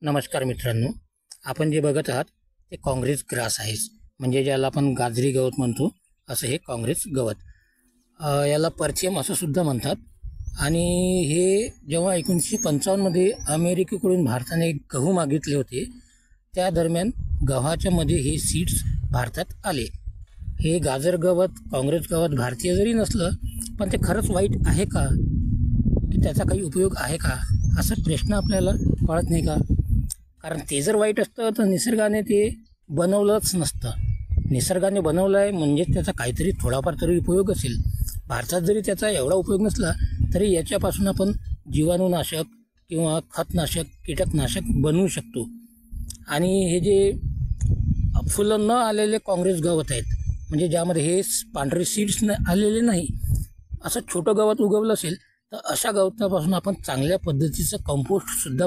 नमस्कार मित्रांनो, आपण जे बघत आहात ते काँग्रेस ग्रास आहे. म्हणजे ज्याला आपण गाजरी गवत म्हणतो, असं हे काँग्रेस गवत. याला परचेम असं सुद्धा म्हणतात. आणि हे जेव्हा 1955मध्ये अमेरिकेकडून भारताने गहू मागितले होते, त्या दरम्यान गव्हाच्या मध्ये हे सीड्स भारतात आले. हे गाजर गवत, काँग्रेस गवत भारतीय जरी नसलं, पण ते खरंच वाईट आहे का, की त्याचा काही उपयोग आहे का, असा प्रश्न आपल्याला पडत नाही का? कारण ते जर वाईट असतं तर निसर्गाने ते बनवलंच नसतं. निसर्गाने बनवलं आहे म्हणजे त्याचा काहीतरी थोडाफार तरी उपयोग असेल. भारतात जरी त्याचा एवढा उपयोग नसला तरी याच्यापासून आपण जीवाणूनाशक किंवा खतनाशक, कीटकनाशक बनवू शकतो. आणि हे जे फुलं न आलेले काँग्रेस गवत आहेत, म्हणजे ज्यामध्ये हे पांढरे सीड्स आलेले नाही, असं छोटं गवत उगवलं असेल तर अशा गवतापासून आपण चांगल्या पद्धतीचं कंपोस्टसुद्धा